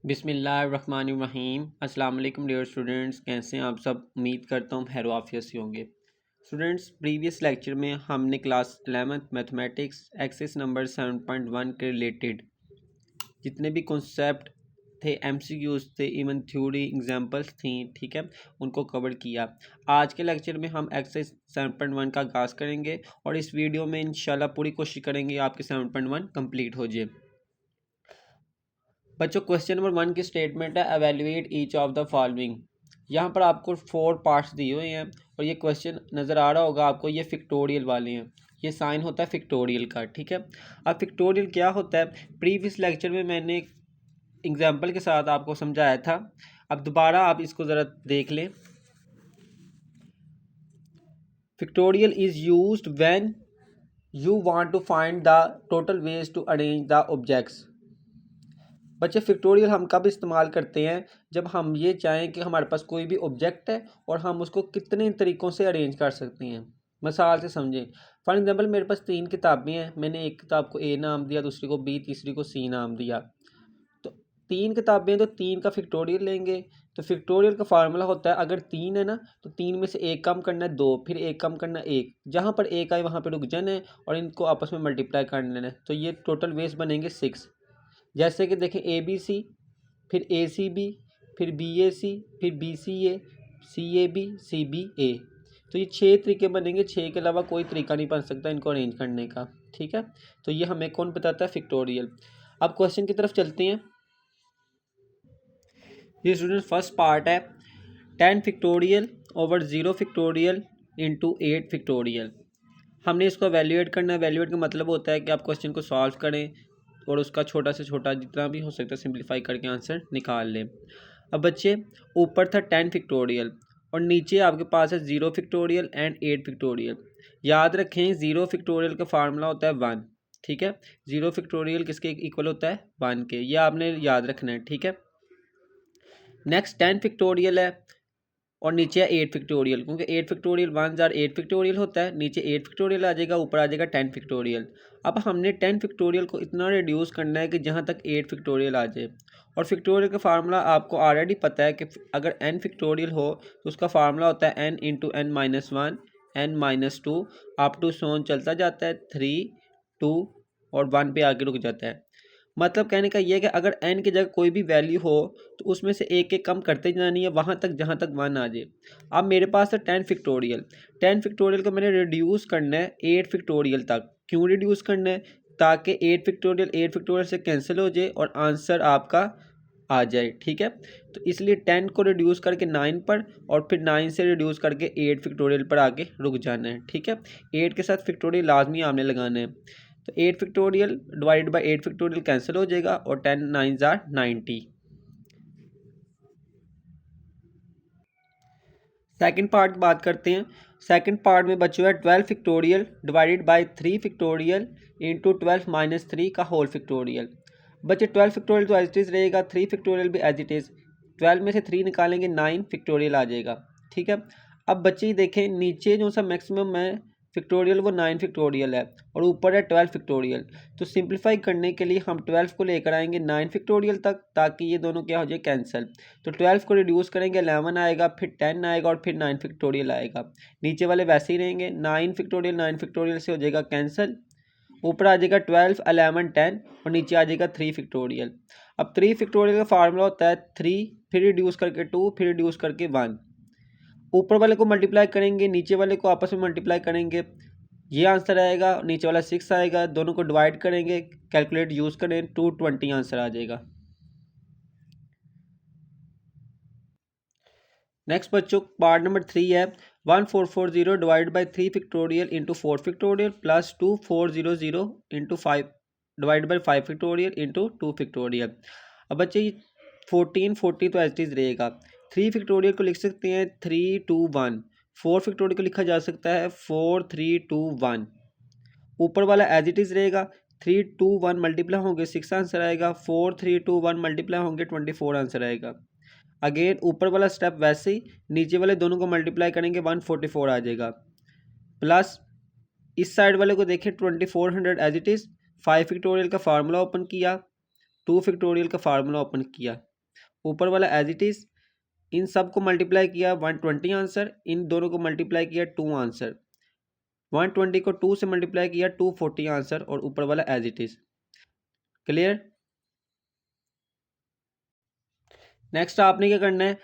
बिस्मिल्लाहिर्रहमानिर्रहीम। अस्सलाम वालेकुम डियर स्टूडेंट्स, कैसे हैं आप सब। उम्मीद करता हूँ खैर आफियत से होंगे। स्टूडेंट्स, प्रीवियस लेक्चर में हमने class 11th mathematics exercise number 7.1 के रिलेटेड जितने भी कॉन्सेप्ट थे, एमसीक्यूज थे, इवन थ्योरी एग्जांपल्स थी, ठीक है, उनको कवर किया। आज के लेक्चर में हम एक्सरसाइज 7.1 का आगाज़ करेंगे और इस वीडियो में इंशाल्लाह पूरी कोशिश करेंगे आपके 7.1 कंप्लीट हो जाए। बच्चों, क्वेश्चन नंबर 1 की स्टेटमेंट है evaluate each of the following. यहाँ पर आपको 4 पार्ट्स दिए हुए हैं और ये क्वेश्चन नज़र आ रहा होगा आपको, ये फिक्टोरियल वाले हैं। ये साइन होता है फिक्टोरियल का, ठीक है। अब फिक्टोरियल क्या होता है, प्रीवियस लेक्चर में मैंने एग्जाम्पल के साथ आपको समझाया था। अब दोबारा आप इसको ज़रा देख लें। Factorial is used when you want to find the total ways to arrange the objects. बच्चे, फिक्टोरियल हम कब इस्तेमाल करते हैं, जब हम ये चाहें कि हमारे पास कोई भी ऑब्जेक्ट है और हम उसको कितने तरीक़ों से अरेंज कर सकते हैं। मिसाल से समझें, फॉर एग्जांपल मेरे पास 3 किताबें हैं, मैंने एक किताब को ए नाम दिया, दूसरी को बी, तीसरी को सी नाम दिया। तो 3 किताबें तो 3 का फिक्टोरियल लेंगे। तो फिक्टोरियल का फार्मूला होता है, अगर 3 है ना तो 3 में से एक कम करना है 2, फिर एक कम करना है 1, जहाँ पर एक आए वहाँ पर रुक जाना है और इनको आपस में मल्टीप्लाई कर लेना है। तो ये टोटल वेज बनेंगे 6। जैसे कि देखें, ए बी सी, फिर ए सी बी, फिर बी ए सी, फिर B C A B, C B A. तो ये 6 तरीके बनेंगे, 6 के अलावा कोई तरीका नहीं बन सकता इनको अरेंज करने का, ठीक है। तो ये हमें कौन बताता है, फिक्टोरियल। अब क्वेश्चन की तरफ चलते हैं। ये स्टूडेंट फर्स्ट पार्ट है 10 factorial over 0 factorial into 8 factorial. हमने इसको वैल्यूएट करना है। वैल्यूएट का मतलब होता है कि आप क्वेश्चन को सॉल्व करें और उसका छोटा से छोटा जितना भी हो सकता है सिंप्लीफाई करके आंसर निकाल लें। अब बच्चे, ऊपर था 10 फिक्टोरियल और नीचे आपके पास है 0 फिक्टोरियल एंड 8 फिक्टोरियल। याद रखें, 0 फिक्टोरियल का फार्मूला होता है 1, ठीक है। 0 फिक्टोरियल किसके इक्वल होता है, 1 के। ये आपने याद रखना है, ठीक है। नेक्स्ट 10 फिक्टोरियल है और नीचे है 8 फिक्टोरियल, क्योंकि 8 फिक्टोरियल 1 जार 8 फिक्टोरियल होता है। नीचे 8 फिक्टोरियल आ जाएगा, ऊपर आ जाएगा 10 फिक्टोरियल। अब हमने 10 फिक्टोरियल को इतना रिड्यूस करना है कि जहाँ तक 8 फिक्टोरियल आ जाए। और फिक्टोरियल का फार्मूला आपको ऑलरेडी पता है कि अगर n फिक्टोरियल हो तो उसका फार्मूला होता है n into n minus 1, n-2 up to so on चलता जाता है 3, 2 और 1 पे आके रुक जाता है। मतलब कहने का ये है कि अगर n की जगह कोई भी वैल्यू हो तो उसमें से एक एक कम करते जानी है वहाँ तक जहाँ तक 1 आ जाए। अब मेरे पास है 10 फिक्टोरियल। 10 फिक्टोरियल को मैंने रिड्यूस करना है 8 फिक्टोरियल तक। क्यों रिड्यूस करना है, ताकि 8 फिक्टोरियल से कैंसिल हो जाए और आंसर आपका आ जाए, ठीक है। तो इसलिए 10 को रिड्यूस करके 9 पर और फिर 9 से रिड्यूस करके 8 फिक्टोरियल पर आके रुक जाना है, ठीक है। 8 के साथ फिक्टोरियल लाजमी आपने लगाना है। तो 8 factorial divide by 8 factorial cancel हो जाएगा और 10 9 जार 90। सेकंड पार्ट की बात करते हैं। सेकंड पार्ट में बच्चों है 12 factorial divided by 3 factorial into 12 minus 3 का होल फिक्टोरियल। बच्चे, 12 फिक्टोरियल तो एज इट इज़ रहेगा, 3 फिक्टोरियल भी एज इट इज़। 12 में से 3 निकालेंगे 9 फिक्टोरियल आ जाएगा, ठीक है। अब बच्चे देखें, नीचे जो सा मैक्सिमम है फिक्टोरियल वो 9 फिक्टोरियल है और ऊपर है 12 फिक्टोरियल। तो सिंप्लीफाई करने के लिए हम 12 को लेकर आएंगे 9 फिक्टोरियल तक, ताकि ये दोनों क्या हो जाए, कैंसिल। तो 12 को रिड्यूस करेंगे 11 आएगा, फिर 10 आएगा और फिर 9 फिक्टोरियल आएगा। नीचे वाले वैसे ही रहेंगे, 9 फिक्टोरियल से हो जाएगा कैंसिल। ऊपर आ जाएगा 12 11 10 और नीचे आ जाएगा 3 फिक्टोरियल। अब 3 फिक्टोरियल का फार्मूला होता है 3, फिर रिड्यूस करके 2, फिर रिड्यूस करके 1। ऊपर वाले को मल्टीप्लाई करेंगे, नीचे वाले को आपस में मल्टीप्लाई करेंगे, ये आंसर आएगा। नीचे वाला 6 आएगा, दोनों को डिवाइड करेंगे, कैलकुलेट यूज़ करें, 220 आंसर आ जाएगा। नेक्स्ट बच्चों, पार्ट नंबर 3 है 1440 divide by 3 factorial into 4 factorial plus 2400 into 5 divide by 5 factorial into 2 factorial. अब बच्चे, 1440 तो एज इज रहेगा। 3 फिक्टोरियल को लिख सकते हैं 3 2 1। 4 फिक्टोरियल को लिखा जा सकता है 4 3 2 1। ऊपर वाला एज इट इज़ रहेगा, 3 2 1 मल्टीप्लाई होंगे 6 आंसर आएगा, 4 3 2 1 मल्टीप्लाई होंगे 24 आंसर आएगा। अगेन ऊपर वाला स्टेप वैसे ही, नीचे वाले दोनों को मल्टीप्लाई करेंगे 144 आ जाएगा। प्लस इस साइड वाले को देखें 2400 एज इट इज़। 5 फिक्टोरियल का फार्मूला ओपन किया, 2 फिक्टोरियल का फार्मूला ओपन किया, ऊपर वाला एज इट इज़, इन सब को मल्टीप्लाई किया 120 आंसर, इन दोनों को मल्टीप्लाई किया 2 आंसर, 120 को 2 से मल्टीप्लाई किया 240 आंसर, और ऊपर वाला as it is. Clear. Next आपने क्या करना है,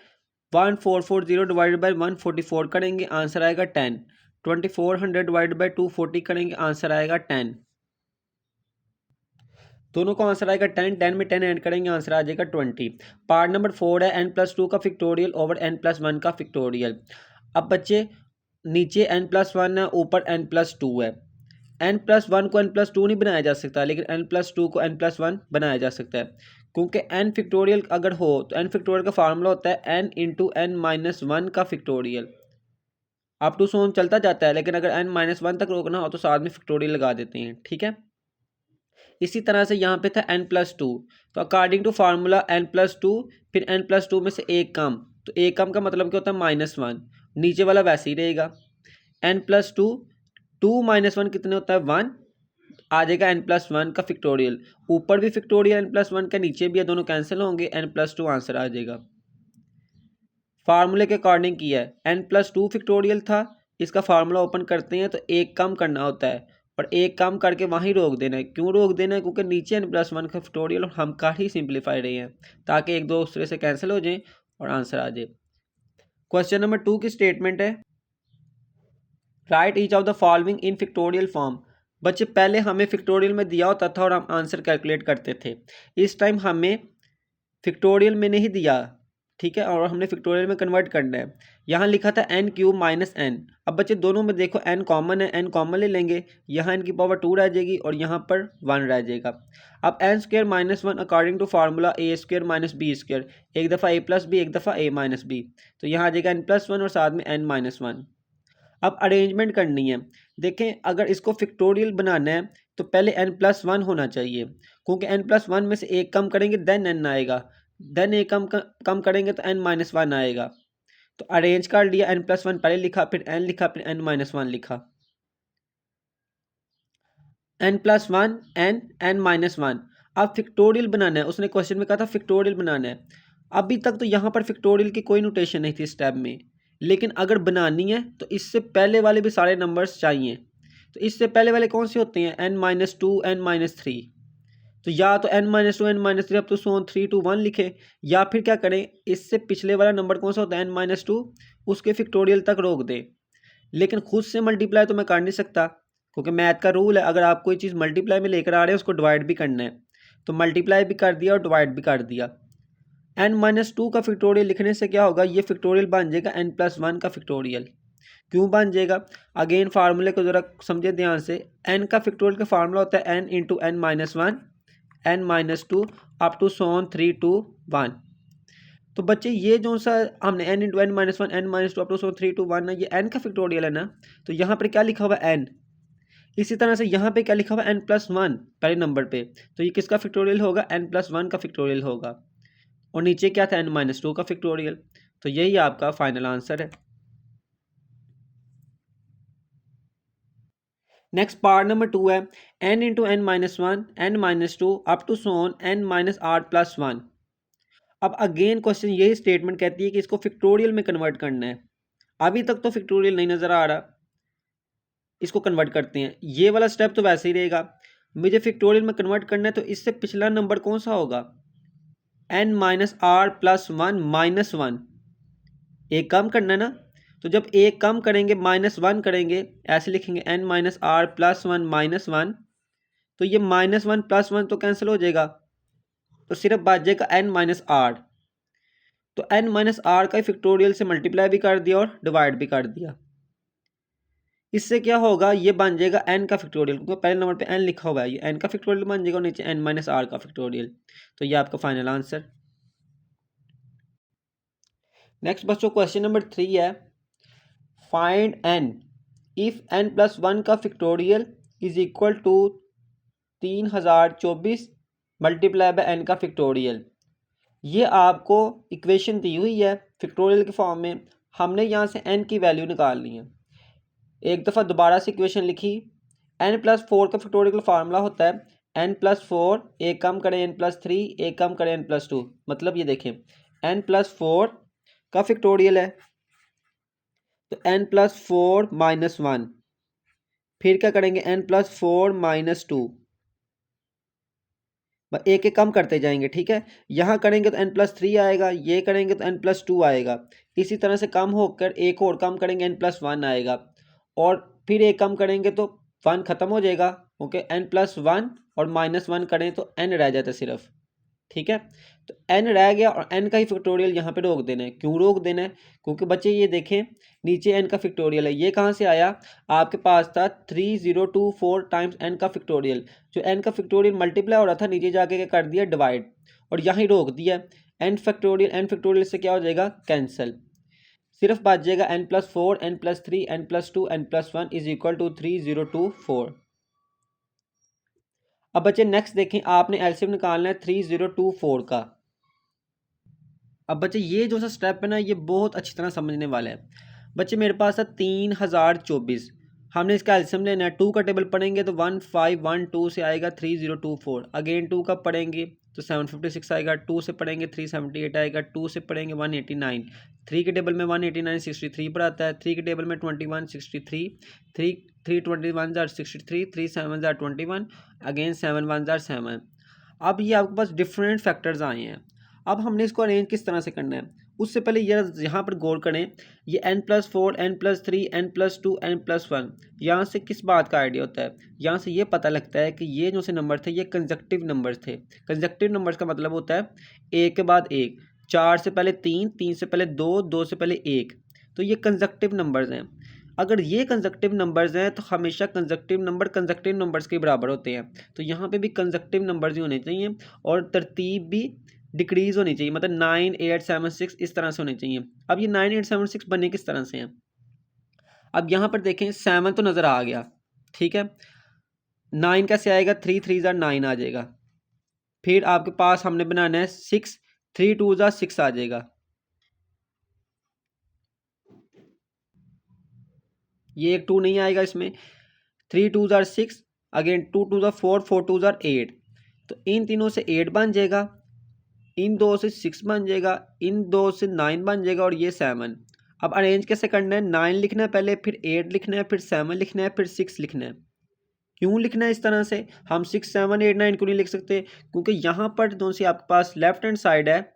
1440 डिवाइडेड बाई 144 करेंगे, आंसर आएगा 10। 2400 डिवाइडेड बाई 240 करेंगे, आंसर आएगा 10। दोनों को आंसर आएगा 10, 10 में 10 ऐड करेंगे, आंसर आ जाएगा 20। पार्ट नंबर 4 है n+2 का फिक्टोरियल ओवर n+1 का फिक्टोरियल। अब बच्चे नीचे n+1 है, ऊपर n+2 है। n+1 को n+2 नहीं बनाया जा सकता, लेकिन n+2 को n+1 बनाया जा सकता है, क्योंकि n फिक्टोरियल अगर हो तो n फिक्टोरियल का फार्मूला होता है n इंटू n-1 का फिक्टोरियल। अप टू सोन चलता जाता है, लेकिन अगर n-1 तक रोकना हो तो साथ में फिक्टोरियल लगा देते हैं, ठीक है। इसी तरह से यहाँ पे था n+2, तो अकॉर्डिंग टू फार्मूला n+2, फिर n+2 में से एक कम, तो एक कम का मतलब क्या होता है -1, नीचे वाला वैसे ही रहेगा। n+2, 2 - 1 कितने होता है 1, आ जाएगा n+1 का फिक्टोरियल, ऊपर भी फिक्टोरियल n+1 का, नीचे भी है, दोनों कैंसिल होंगे, n+2 आंसर आ जाएगा। फार्मूले के अकॉर्डिंग किया है, n+2 फिक्टोरियल था, इसका फार्मूला ओपन करते हैं तो एक कम करना होता है, और एक कम करके वहीं रोक देना है। क्यों रोक देना है, क्योंकि नीचे n+1 का फैक्टोरियल और हम काट ही सिंप्लीफाई रहे हैं, ताकि एक दूसरे से कैंसिल हो जाए और आंसर आ जाए। क्वेश्चन नंबर 2 की स्टेटमेंट है, right each of the following in factorial form. बच्चे पहले हमें फिक्टोरियल में दिया होता था और हम आंसर कैलकुलेट करते थे, इस टाइम हमें फिक्टोरियल में नहीं दिया, ठीक है, और हमने फिक्टोरियल में कन्वर्ट करना है। यहाँ लिखा था n³ - n। अब बच्चे दोनों में देखो n कॉमन है, n कॉमन ले लेंगे, यहाँ n की पावर 2 रह जाएगी और यहाँ पर 1 रह जाएगा। अब n² - 1 according to formula a² - b², एक दफ़ा a + b, एक दफ़ा a - b, तो यहाँ आ जाएगा n+1 और साथ में n - 1। अब अरेंजमेंट करनी है, देखें अगर इसको फिक्टोरियल बनाना है तो पहले n+1 होना चाहिए, क्योंकि n+1 में से एक कम करेंगे देन n आएगा, देन एक कम करेंगे तो n-1 आएगा। तो अरेंज कर लिया, n+1 पहले लिखा, फिर n लिखा, फिर n-1 लिखा, n+1 n-1। अब फिक्टोरियल बनाना है, उसने क्वेश्चन में कहा था फिक्टोरियल बनाना है। अभी तक तो यहाँ पर फिक्टोरियल की कोई नोटेशन नहीं थी स्टेप में, लेकिन अगर बनानी है तो इससे पहले वाले भी सारे नंबर्स चाहिए। तो इससे पहले वाले कौन से होते हैं, n-2 n-3, तो या तो n-2 n-3 अब तो सो 3 to 1 लिखे, या फिर क्या करें, इससे पिछले वाला नंबर कौन सा होता है n-2, उसके फिक्टोरियल तक रोक दें। लेकिन खुद से मल्टीप्लाई तो मैं कर नहीं सकता, क्योंकि मैथ का रूल है, अगर आप कोई चीज़ मल्टीप्लाई में लेकर आ रहे हैं उसको डिवाइड भी करना है, तो मल्टीप्लाई भी कर दिया और डिवाइड भी कर दिया। n-2 का फिक्टोरियल लिखने से क्या होगा, ये फिक्टोरियल बन जाएगा n+1 का फिक्टोरियल। क्यों बन जाएगा, अगेन फार्मूले को ज़रा समझे ध्यान से, n का फिक्टोरियल का फार्मूला होता है n into n-1 n-2 up to so on 3 to 1। तो बच्चे ये जो सा हमने n into n-1 n-2 up to so on 3 to 1 है, ये n का फिक्टोरियल है ना, तो यहाँ पर क्या लिखा हुआ है n। इसी तरह से यहाँ पे क्या लिखा हुआ है n+1 पहले नंबर पे, तो ये किसका फिक्टोरियल होगा, n+1 का फिक्टोरियल होगा, और नीचे क्या था n-2 का फिक्टोरियल। तो यही आपका फाइनल आंसर है। नेक्स्ट पार्ट नंबर 2 है, n into n-1 n-2 up to so on n-r+1। अब अगेन क्वेश्चन यही स्टेटमेंट कहती है कि इसको फिक्टोरियल में कन्वर्ट करना है। अभी तक तो फिक्टोरियल नहीं नज़र आ रहा, इसको कन्वर्ट करते हैं। ये वाला स्टेप तो वैसे ही रहेगा, मुझे फिक्टोरियल में कन्वर्ट करना है, तो इससे पिछला नंबर कौन सा होगा, n-r+1 -1, एक कम करना है ना, तो जब एक कम करेंगे -1 करेंगे, ऐसे लिखेंगे n-r+1 -1, तो ये -1 + 1 तो कैंसिल हो जाएगा, तो सिर्फ बच जाएगा n-r। तो n-r का फिक्टोरियल से मल्टीप्लाई भी कर दिया और डिवाइड भी कर दिया। इससे क्या होगा, ये बन जाएगा n का फिक्टोरियल, क्योंकि पहले नंबर पे n लिखा हुआ है, ये n का फिक्टोरियल बन जाएगा और नीचे n-r का फिक्टोरियल। तो ये आपका फाइनल आंसर। नेक्स्ट बच्चों क्वेश्चन नंबर 3 है, फाइंड n इफ n+1 का factorial is equal to 3024 multiply by n का फिक्टोरियल। ये आपको इक्वेशन दी हुई है फिक्टोरियल के फॉर्म में, हमने यहाँ से n की वैल्यू निकालनी है। एक दफ़ा दोबारा से इक्वेशन लिखी, n+4 का फिक्टोरियल फार्मूला होता है n+4, एक कम करें n+3, एक कम करें n+2, मतलब ये देखें n प्लस फोर का फैक्टोरियल है, तो n plus four minus one, फिर क्या करेंगे n plus four minus two, एक एक कम करते जाएंगे, ठीक है। यहाँ करेंगे तो n प्लस थ्री आएगा, ये करेंगे तो n प्लस टू आएगा, इसी तरह से कम होकर एक और कम करेंगे n प्लस वन आएगा, और फिर एक कम करेंगे तो वन खत्म हो जाएगा, ओके। n प्लस वन और माइनस वन करें तो n रह जाता है सिर्फ, ठीक है। तो n रह गया और n का ही फैक्टोरियल यहाँ पे रोक देना है। क्यों रोक देना है? क्योंकि बच्चे ये देखें नीचे n का फैक्टोरियल है, ये कहाँ से आया, आपके पास था 3024 टाइम्स n का फैक्टोरियल, जो n का फैक्टोरियल मल्टीप्लाई हो रहा था नीचे जाके क्या कर दिया, डिवाइड, और यहाँ ही रोक दिया। n फैक्टोरियल से क्या हो जाएगा, कैंसिल, सिर्फ बच जाएगा n plus four, n plus three, n plus two, n plus one is equal to 3024। अब बच्चे नेक्स्ट देखें, आपने एलसीएम निकालना है 3024 का। अब बच्चे ये जो सा स्टेप है ना, ये बहुत अच्छी तरह समझने वाला है। बच्चे मेरे पास है 3024, हमने इसका एलसीएम लेना है। टू का टेबल पढ़ेंगे तो 1512 से आएगा 3024, अगेन टू का पढ़ेंगे तो 756 आएगा, टू से पढ़ेंगे 378 आएगा, टू से पढ़ेंगे 189, थ्री के टेबल में 189 63 पर आता है, थ्री के टेबल में 21 63, three three 21 jar 63, three 7 jar 21, again 7 1 jar 7। अब ये आपके पास डिफरेंट फैक्टर्स आए हैं। अब हमने इसको अरेंज किस तरह से करना है, उससे पहले यहाँ पर गौर करें, ये n plus four, n plus three, n plus two, n plus one, यहाँ से किस बात का आइडिया होता है, यहाँ से ये पता लगता है कि ये जो से नंबर थे ये कंजक्टिव नंबर्स थे। कंजक्टिव नंबर्स का मतलब होता है एक के बाद एक, चार से पहले तीन, तीन से पहले दो, दो से पहले एक, तो ये कंजक्टिव नंबर्स हैं। अगर ये कंजक्टिव नंबर्स हैं तो हमेशा कंजक्टिव नंबर्स के बराबर होते हैं, तो यहाँ पे भी कंजक्टिव नंबर्स ही होने चाहिए, और तरतीब भी डिक्रीज होनी चाहिए, मतलब 9876 इस तरह से होने चाहिए। अब ये 9876 बने किस तरह से हैं, अब यहाँ पर देखें 7 तो नज़र आ गया, ठीक है। 9 कैसे आएगा, 3 3 ज़ा 9 आ जाएगा, फिर आपके पास हमने बनाना है 6, 3 2 ज़ा 6 आ जाएगा, ये एक 2 नहीं आएगा इसमें, 3 2 ज़ा 6, अगेन 2 2 ज़ा 4, 4 2 ज़ा 8, तो इन तीनों से 8 बन जाएगा, इन दो से 6 बन जाएगा, इन दो से 9 बन जाएगा, और ये 7। अब अरेंज कैसे करना है, 9 लिखना है पहले, फिर 8 लिखना है, फिर 7 लिखना है, फिर 6 लिखना है। क्यों लिखना है इस तरह से, हम 6 7 8 9 क्यों नहीं लिख सकते, क्योंकि यहाँ पर जो सी आपके पास लेफ्ट हैंड साइड है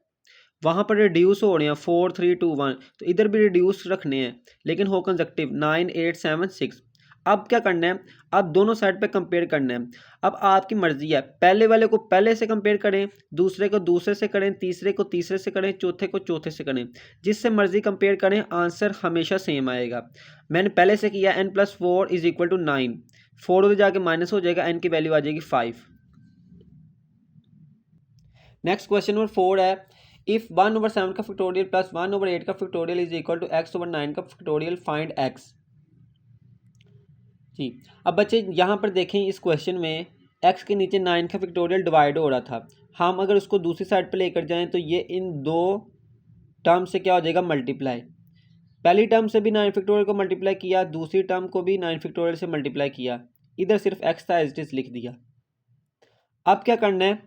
वहाँ पर रिड्यूस हो रहे हैं 4 3 2 1, तो इधर भी रिड्यूस रखने हैं, लेकिन हो कंजक्टिव 9 8 7 6। अब क्या करना है, अब दोनों साइड पे कंपेयर करना है। अब आपकी मर्जी है, पहले वाले को पहले से कंपेयर करें, दूसरे को दूसरे से करें, तीसरे को तीसरे से करें, चौथे को चौथे से करें, जिससे मर्जी कंपेयर करें, आंसर हमेशा सेम आएगा। मैंने पहले से किया n plus four is equal to 9, 4 उधर जाके माइनस हो जाएगा, n की वैल्यू आ जाएगी 5। नेक्स्ट क्वेश्चन नंबर 4 है, इफ 1/7 का फैक्टोरियल प्लस 1/8 का factorial is equal to x/9 का फैक्टोरियल, फाइंड x। जी, अब बच्चे यहाँ पर देखें इस क्वेश्चन में x के नीचे 9 का फैक्टोरियल डिवाइड हो रहा था, हम अगर उसको दूसरी साइड पर लेकर जाएं तो ये इन दो टर्म से क्या हो जाएगा, मल्टीप्लाई। पहली टर्म से भी 9 फैक्टोरियल को मल्टीप्लाई किया, दूसरी टर्म को भी 9 फैक्टोरियल से मल्टीप्लाई किया, इधर सिर्फ x था एज इट इज लिख दिया। अब क्या करना है,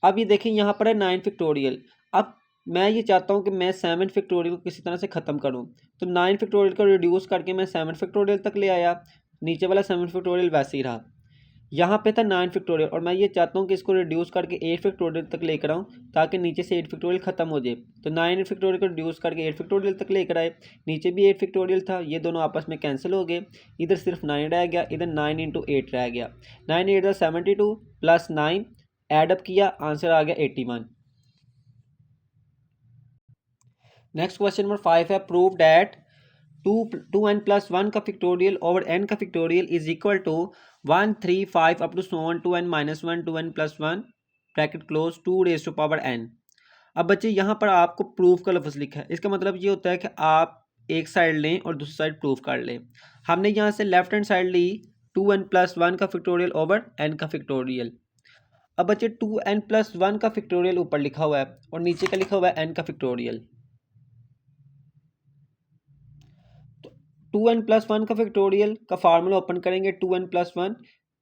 अब ये देखें यहाँ पर है 9 फैक्टोरियल, अब मैं ये चाहता हूँ कि मैं 7 फैक्टोरियल को किसी तरह से ख़त्म करूँ, तो 9 फैक्टोरियल को रिड्यूस करके मैं 7 फैक्टोरियल तक ले आया, नीचे वाला 7 फैक्टोरियल वैसे ही रहा, यहाँ पे था 9 फैक्टोरियल, और मैं ये चाहता हूँ कि इसको रिड्यूस करके 8 फैक्टोरियल तक लेकर आऊँ, ताकि नीचे से 8 फैक्टोरियल ख़त्म हो जाए। तो 9 फैक्टोरियल को रिड्यूस करके 8 फैक्टोरियल तक लेकर आए, नीचे भी 8 फैक्टोरियल था, ये दोनों आपस में कैंसिल हो गए, इधर सिर्फ 9 रह गया, इधर 9 इंटू 8 रह गया, 9 8 72 प्लस 9 एडअप किया, आंसर आ गया 81। नेक्स्ट क्वेश्चन नंबर 5 है, प्रूव डैट 2n प्लस 1 का फैक्टोरियल ओवर n का factorial is equal to 1 3 5 up to so on 2n minus 1 2n plus 1 bracket close 2 raise to power n। अब बच्चे यहाँ पर आपको प्रूफ का लफ्ज़ लिखा है, इसका मतलब ये होता है कि आप एक साइड लें और दूसरी साइड प्रूफ कर लें। हमने यहाँ से लेफ्ट हैंड साइड ली 2n प्लस 1 का फैक्टोरियल ओवर n का फैक्टोरियल। अब बच्चे 2n प्लस 1 का फैक्टोरियल ऊपर लिखा हुआ है और नीचे का लिखा हुआ है n का फैक्टोरियल, तो 2n प्लस 1 का फैक्टोरियल का फार्मूला ओपन करेंगे 2n प्लस 1,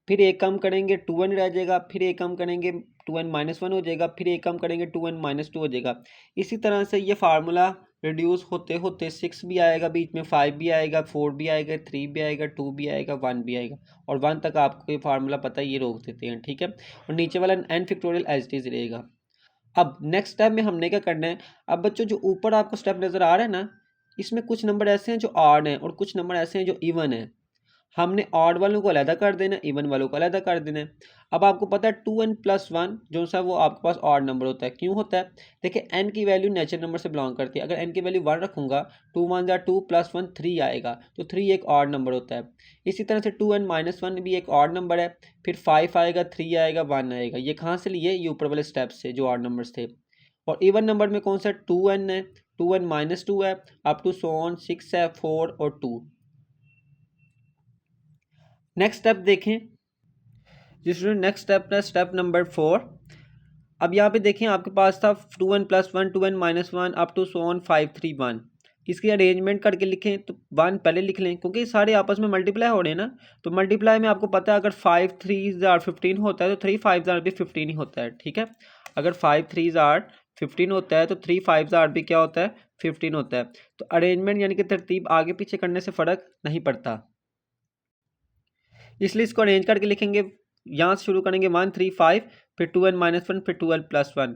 फिर एक कम करेंगे 2n रह जाएगा, फिर एक कम करेंगे 2n-1 हो जाएगा, फिर एक कम करेंगे 2n-2 हो जाएगा। इसी तरह से ये फार्मूला रिड्यूस होते होते 6 भी आएगा, बीच में 5 भी आएगा, 4 भी आएगा, 3 भी आएगा, 2 भी आएगा, 1 भी आएगा, और 1 तक आपको ये फार्मूला पता है, ये रोक देते हैं, ठीक है। और नीचे वाला n factorial as it is रहेगा। अब नेक्स्ट स्टेप में हमने क्या करना है, अब बच्चों जो ऊपर आपको स्टेप नज़र आ रहा है ना, इसमें कुछ नंबर ऐसे हैं जो ऑड हैं और कुछ नंबर ऐसे हैं जो इवन है। हमने ऑड वालों को अलग कर देना, इवन वालों को अलग कर देना है। अब आपको पता है 2n+1 जो सा वो आपके पास ऑड नंबर होता है। क्यों होता है? देखिए n की वैल्यू नेचुरल नंबर से बिलोंग करती है। अगर n की वैल्यू 1 रखूंगा, 2 1 जा 2 + 1 3 आएगा, तो 3 एक ऑड नंबर होता है। इसी तरह से 2n-1 भी एक ऑड नंबर है, फिर 5 आएगा, 3 आएगा, 1 आएगा। ये कहाँ से लिए? ये ऊपर वाले स्टेप से जो ऑड नंबर्स थे। और इवन नंबर में कौन सा? 2n है, 2n-2 है, अप टू सो ऑन 6 है, 4 और 2। नेक्स्ट स्टेप देखें, जिसमें नेक्स्ट स्टेप है स्टेप नंबर 4। अब यहाँ पे देखें आपके पास था 2n+1, 2n-1 up to so on 5 3 1। इसकी अरेंजमेंट करके लिखें तो 1 पहले लिख लें, क्योंकि सारे आपस में मल्टीप्लाई हो रहे हैं ना। तो मल्टीप्लाई में आपको पता है अगर 5 3 15 होता है तो 3 5 भी 15 ही होता है, ठीक है। अगर 5 3 15 होता है तो 3 5 भी क्या होता है? 15 होता है। तो अरेंजमेंट यानी कि तरतीब आगे पीछे करने से फ़र्क नहीं पड़ता, इसलिए इसको अरेंज करके लिखेंगे। यहाँ से शुरू करेंगे 1 3 5, फिर 2n-1, फिर 2n+1।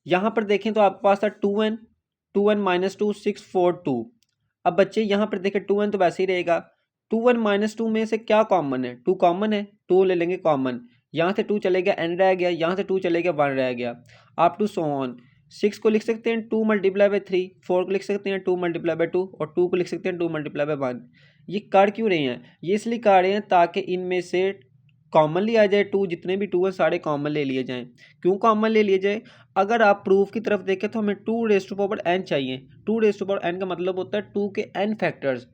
यहाँ पर देखें तो आपके पास था 2n 2n-2 6 4 2। अब बच्चे यहाँ पर देखें 2n तो वैसे ही रहेगा, 2n-2 में से क्या कॉमन है? 2 कॉमन है, 2 ले लेंगे कॉमन। यहाँ से 2 चले गया, n रह गया, यहाँ से 2 चले गया, 1 रह गया, अप टू सो ऑन। 6 को लिख सकते हैं 2 × 3, 4 को लिख सकते हैं 2 × 2 और 2 को लिख सकते हैं 2 × 1। ये कर क्यों रहे हैं? ये इसलिए कर रहे हैं ताकि इनमें से कॉमन लिया जाए। 2 जितने भी 2 हैं सारे कॉमन ले लिए जाएं। क्यों कॉमन ले लिए जाए? अगर आप प्रूफ की तरफ देखें तो हमें 2n चाहिए। 2n का मतलब होता है 2 के n फैक्टर्स,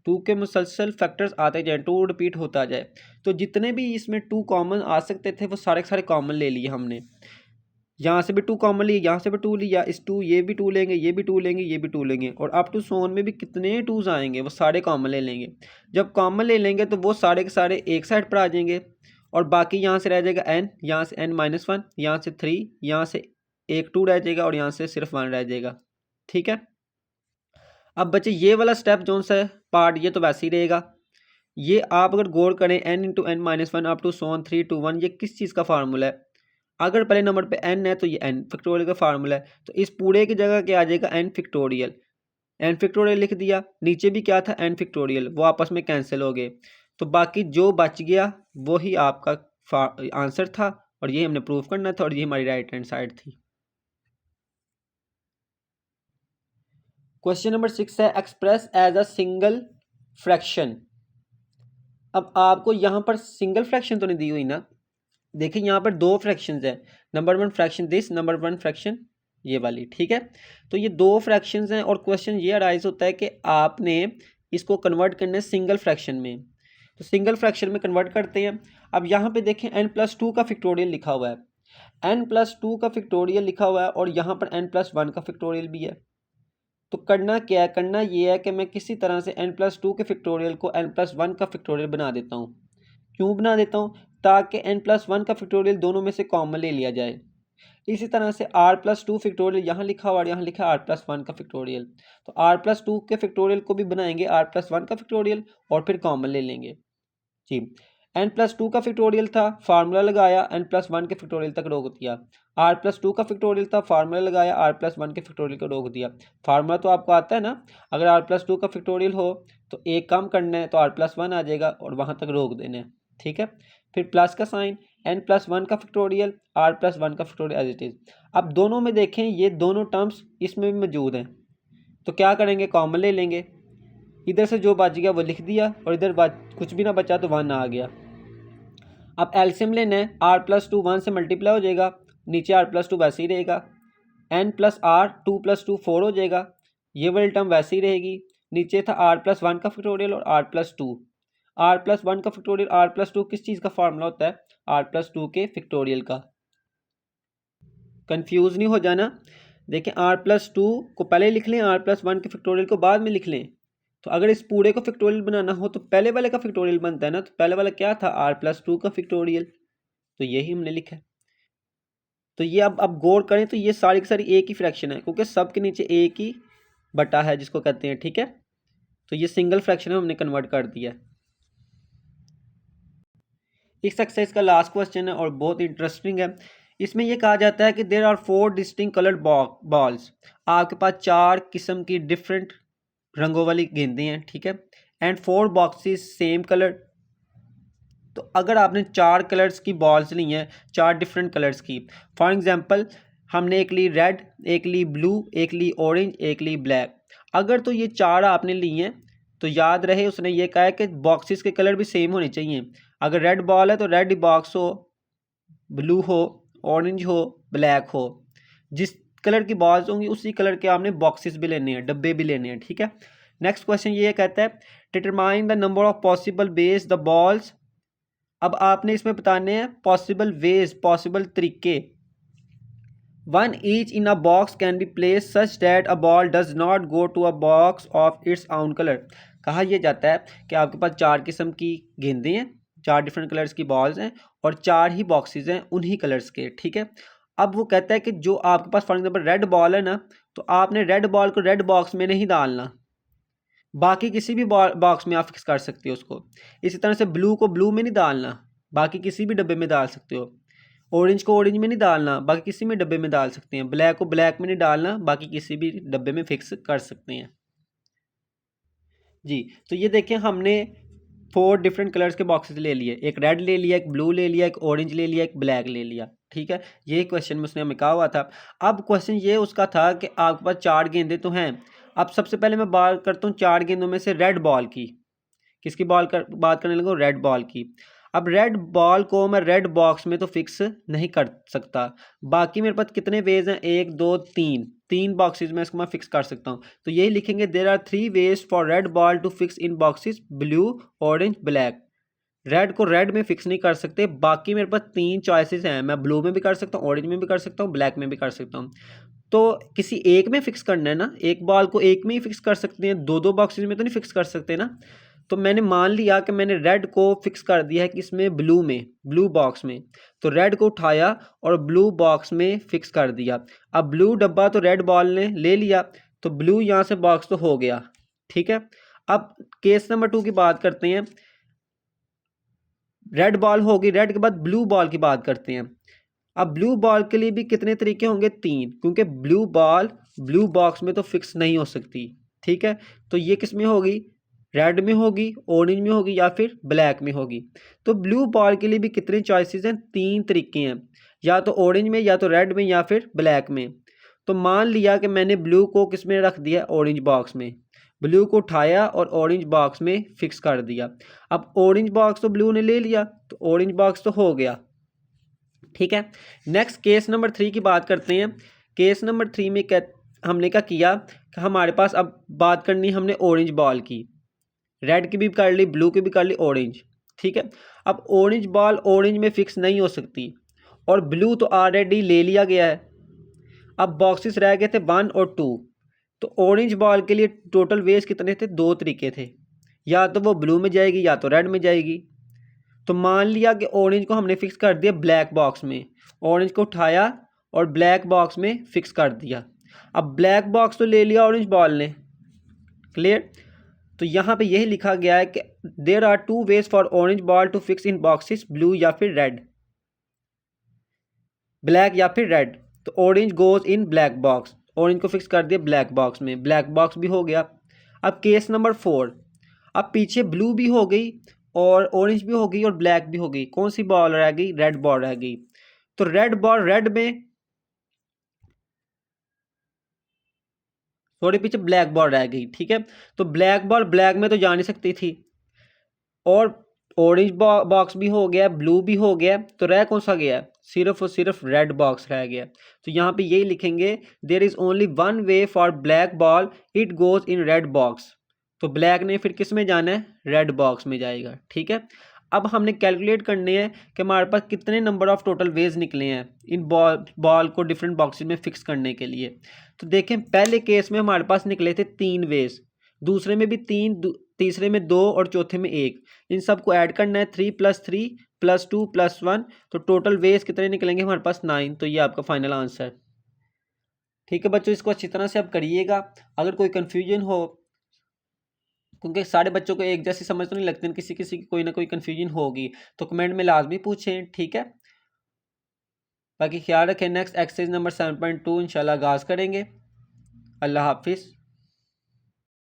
2 के मुसलसल फैक्टर्स आते जाए, 2 रिपीट होता जाए। तो जितने भी इसमें 2 कॉमन आ सकते थे वो सारे के सारे कॉमन ले लिए हमने। यहाँ से भी 2 कॉमन लिए, यहाँ से भी 2 लिया, इस 2 ये भी 2 लेंगे, ये भी 2 लेंगे, ये भी 2 लेंगे, और अप टू सोन में भी कितने 2s आएंगे वो सारे कॉमन ले लेंगे। जब कॉमन ले लेंगे तो वो सारे के सारे एक साइड पर आ जाएंगे, और बाकी यहाँ से रह जाएगा n, यहाँ से n-1, यहाँ से 3, यहाँ से एक 2 रह जाएगा, और यहाँ से सिर्फ 1 रह जाएगा, ठीक है। अब बच्चे ये वाला स्टेप जो सा पार्ट ये तो वैसे ही रहेगा। ये आप अगर गौर करें n × n-1 up to so on 3 2 1, ये किस चीज़ का फार्मूला है? अगर पहले नंबर पे n है तो ये n फैक्टोरियल का फार्मूला है। तो इस पूरे की जगह क्या आ जाएगा? n factorial. n फैक्टोरियल लिख दिया, नीचे भी क्या था? n फैक्टोरियल, वो आपस में कैंसिल हो गए। तो बाकी जो बच गया वही आपका आंसर था, और ये हमने प्रूव करना था, और ये हमारी राइट हैंड साइड थी। क्वेश्चन नंबर 6 है express as a single fraction. अब आपको यहाँ पर सिंगल फ्रैक्शन तो नहीं दी हुई ना। देखिए यहाँ पर 2 फ्रैक्शंस है, number 1 fraction this, number 1 fraction ये वाली, ठीक है। तो ये 2 फ्रैक्शंस हैं, और क्वेश्चन ये अराइज होता है कि आपने इसको कन्वर्ट करना है सिंगल फ्रैक्शन में। तो सिंगल फ्रैक्शन में कन्वर्ट करते हैं। अब यहाँ पे देखें n+2 का फैक्टोरियल लिखा हुआ है, n+2 का फैक्टोरियल लिखा हुआ है, और यहाँ पर n+1 का फैक्टोरियल भी है। तो करना क्या है? करना ये है कि मैं किसी तरह से n+2 के फैक्टोरियल को n+1 का फैक्टोरियल बना देता हूँ। क्यों बना देता हूँ? ताकि n+1 का फैक्टोरियल दोनों में से कॉमन ले लिया जाए। इसी तरह से r+2 फैक्टोरियल यहाँ लिखा हुआ और यहाँ लिखा है r+1 का फैक्टोरियल। तो r+2 के फैक्टोरियल को भी बनाएंगे r+1 का फैक्टोरियल, और फिर कॉमन ले लेंगे जी। n+2 का फैक्टोरियल था, फार्मूला लगाया, n+1 के फैक्टोरियल तक रोक दिया। r+2 का फैक्टोरियल था, फार्मूला लगाया, r+1 के फैक्टोरियल को रोक दिया। फार्मूला तो आपको आता है ना, अगर r+2 का फैक्टोरियल हो तो एक कम करना है तो r+1 आ जाएगा, और वहाँ तक रोक देना है, ठीक है। फिर प्लस का साइन, n+1 का फैक्टोरियल, r+1 का फैक्टोरियल एज इट इज़। अब दोनों में देखें ये दोनों टर्म्स इसमें भी मौजूद हैं, तो क्या करेंगे? कॉमन ले लेंगे। इधर से जो बच गया वो लिख दिया, और इधर कुछ भी ना बचा तो 1 आ गया। अब एलसीएम लेना है, r+2 1 से मल्टीप्लाई हो जाएगा, नीचे r+2 वैसे ही रहेगा, n+r 2 + 2 4 हो जाएगा, ये वाली टर्म वैसे ही रहेगी। नीचे था r+1 का फैक्टोरियल और r+2। r+1 का फैक्टोरियल, r+2 किस चीज़ का फार्मूला होता है? r+2 के फैक्टोरियल का। कंफ्यूज नहीं हो जाना। देखें r+2 को पहले लिख लें, r+1 के फैक्टोरियल को बाद में लिख लें। तो अगर इस पूरे को फैक्टोरियल बनाना हो तो पहले वाले का फैक्टोरियल बनता है ना। तो पहले वाला क्या था? r+2 का फैक्टोरियल, तो यही हमने लिखा है। तो ये अब गौर करें तो ये सारी की सारी एक ही फ्रैक्शन है, क्योंकि सब के नीचे एक ही बटा है जिसको कहते हैं, ठीक है। तो ये सिंगल फ्रैक्शन में हमने कन्वर्ट कर दिया। इस एक्सरसाइज का लास्ट क्वेश्चन है और बहुत इंटरेस्टिंग है। इसमें यह कहा जाता है कि there are 4 distinct coloured balls. आपके पास 4 किस्म की डिफरेंट रंगों वाली गेंदें हैं, ठीक है। And 4 boxes same colour. तो अगर आपने 4 कलर्स की बॉल्स ली हैं, 4 डिफरेंट कलर्स की, फॉर एग्जांपल हमने एक ली रेड, एक ली ब्लू, एक ली ऑरेंज, एक ली ब्लैक। अगर तो ये 4 आपने ली हैं तो याद रहे उसने ये कहा है कि बॉक्सेस के कलर भी सेम होने चाहिए। अगर रेड बॉल है तो रेड बॉक्स हो, ब्लू हो, ऑरेंज हो, ब्लैक हो। जिस कलर की बॉल्स होंगी उसी कलर के आपने बॉक्सेस भी लेने हैं, डब्बे भी लेने हैं, ठीक है। नेक्स्ट क्वेश्चन ये कहता है determine the number of possible ways the balls. अब आपने इसमें बताने हैं पॉसिबल वेज, पॉसिबल तरीके। One each in a box can be place such that a ball does not go to a box of its own colour. कहा यह जाता है कि आपके पास 4 किस्म की गेंदें हैं, 4 डिफरेंट कलर्स की बॉल्स हैं और 4 ही बॉक्सेस हैं उन्हीं कलर्स के, ठीक है। अब वो कहता है कि जो आपके पास फॉर एग्जाम्पल रेड बॉल है ना, तो आपने रेड बॉल को रेड बॉक्स में नहीं डालना, बाकी किसी भी बॉक्स में आप फिक्स कर सकते हो उसको। इसी तरह से ब्लू को ब्लू में नहीं डालना, बाकी किसी भी डब्बे में डाल सकते हो। ऑरेंज को ऑरेंज में नहीं डालना, बाकी किसी में डब्बे में डाल सकते हैं। ब्लैक को ब्लैक में नहीं डालना, बाकी किसी भी डब्बे में फिक्स कर सकते हैं जी। तो ये देखें हमने 4 डिफरेंट कलर्स के बॉक्सेस ले लिए, एक रेड ले लिया, एक ब्लू ले लिया, एक ऑरेंज ले लिया, एक ब्लैक ले लिया, ठीक है। ये क्वेश्चन में उसने हमें कहा हुआ था। अब क्वेश्चन ये उसका था कि आपके पास 4 गेंदें तो हैं। अब सबसे पहले मैं बात करता हूँ 4 गेंदों में से रेड बॉल की। किसकी बात करने लगा, रेड बॉल की। अब रेड बॉल को मैं रेड बॉक्स में तो फिक्स नहीं कर सकता। बाकी मेरे पास कितने वेज हैं, 1 2 3 बॉक्सेस में इसको मैं फिक्स कर सकता हूँ। तो यही लिखेंगे there are 3 ways for red ball to fix in boxes blue, orange, black. Red को रेड में फिक्स नहीं कर सकते, बाकी मेरे पास 3 चॉइसेस हैं। मैं ब्लू में भी कर सकता हूँ, ऑरेंज में भी कर सकता हूँ, ब्लैक में भी कर सकता हूँ। तो किसी एक में फिक्स करना है ना, एक बॉल को एक में ही फिक्स कर सकते हैं, 2 बॉक्सेस में तो नहीं फिक्स कर सकते ना। तो मैंने मान लिया कि मैंने रेड को फिक्स कर दिया है कि इसमें ब्लू में, ब्लू बॉक्स में। तो रेड को उठाया और ब्लू बॉक्स में फिक्स कर दिया। अब ब्लू डब्बा तो रेड बॉल ने ले लिया, तो ब्लू यहाँ से बॉक्स तो हो गया, ठीक है। अब केस नंबर 2 की बात करते हैं। रेड बॉल होगी, रेड के बाद ब्लू बॉल की बात करते हैं। अब ब्लू बॉल के लिए भी कितने तरीके होंगे, 3, क्योंकि ब्लू बॉल ब्लू बॉक्स में तो फिक्स नहीं हो सकती, ठीक है। तो ये किस में होगी, रेड में होगी, ऑरेंज में होगी या फिर ब्लैक में होगी। तो ब्लू बॉल के लिए भी कितने चॉइसेस हैं, 3 तरीके हैं, या तो ऑरेंज में, या तो रेड में, या फिर ब्लैक में। तो मान लिया कि मैंने ब्लू को किस में रख दिया, ऑरेंज बॉक्स में। ब्लू को उठाया और ऑरेंज बॉक्स में फिक्स कर दिया। अब ऑरेंज बॉक्स तो ब्लू ने ले लिया, तो ऑरेंज बॉक्स तो हो गया, ठीक है। नेक्स्ट केस नंबर 3 की बात करते हैं। केस नंबर 3 में हमने क्या किया कि हमारे पास अब बात करनी हमने ऑरेंज बॉल की। रेड की भी कर ली, ब्लू की भी कर ली, ऑरेंज, ठीक है। अब ऑरेंज बॉल ऑरेंज में फिक्स नहीं हो सकती और ब्लू तो ऑलरेडी ले लिया गया है। अब बॉक्सेस रह गए थे 1 और 2। तो ऑरेंज बॉल के लिए टोटल वेज कितने थे, 2 तरीके थे, या तो वो ब्लू में जाएगी या तो रेड में जाएगी। तो मान लिया कि ऑरेंज को हमने फिक्स कर दिया ब्लैक बॉक्स में। ऑरेंज को उठाया और ब्लैक बॉक्स में फिक्स कर दिया। अब ब्लैक बॉक्स तो ले लिया ऑरेंज बॉल ने, क्लियर। तो यहाँ पे यही लिखा गया है कि there are 2 ways for orange ball to fix in boxes, blue या फिर रेड, ब्लैक या फिर रेड। तो orange goes in black box, orange को फिक्स कर दिया ब्लैक बॉक्स में, ब्लैक बॉक्स भी हो गया। अब केस नंबर 4। अब पीछे ब्लू भी हो गई और ऑरेंज भी हो गई और ब्लैक भी हो गई, कौन सी बॉल रह गई, रेड बॉल रह गई। तो रेड बॉल रेड में, थोड़ी पीछे ब्लैक बॉल रह गई, ठीक है। तो ब्लैक बॉल ब्लैक में तो जा नहीं सकती थी और ऑरेंज बॉक्स भी हो गया, ब्लू भी हो गया, तो रह कौन सा गया, सिर्फ और सिर्फ रेड बॉक्स रह गया। तो यहाँ पे यही लिखेंगे there is only 1 way for black ball, it goes in red box. तो ब्लैक ने फिर किस में जाना है, रेड बॉक्स में जाएगा, ठीक है। अब हमने कैलकुलेट करने हैं कि हमारे पास कितने नंबर ऑफ टोटल वेज निकले हैं इन बॉल को डिफरेंट बॉक्सेस में फिक्स करने के लिए। तो देखें पहले केस में हमारे पास निकले थे 3 वेज, दूसरे में भी 3, तीसरे में 2 और चौथे में 1। इन सब को ऐड करना है, 3 + 3 +2 +1, तो टोटल वेज कितने निकलेंगे हमारे पास 9। तो ये आपका फाइनल आंसर। ठीक है बच्चों, इसको अच्छी तरह से आप करिएगा। अगर कोई कन्फ्यूजन हो, क्योंकि सारे बच्चों को एक जैसी समझ तो नहीं लगती, किसी किसी की कोई ना कोई कन्फ्यूजन होगी, तो कमेंट में लाजमी पूछें। ठीक है, बाकी ख्याल रखें। नेक्स्ट एक्सरसाइज नंबर 7.2 इंशाल्लाह आगाज़ करेंगे। अल्लाह हाफिज़।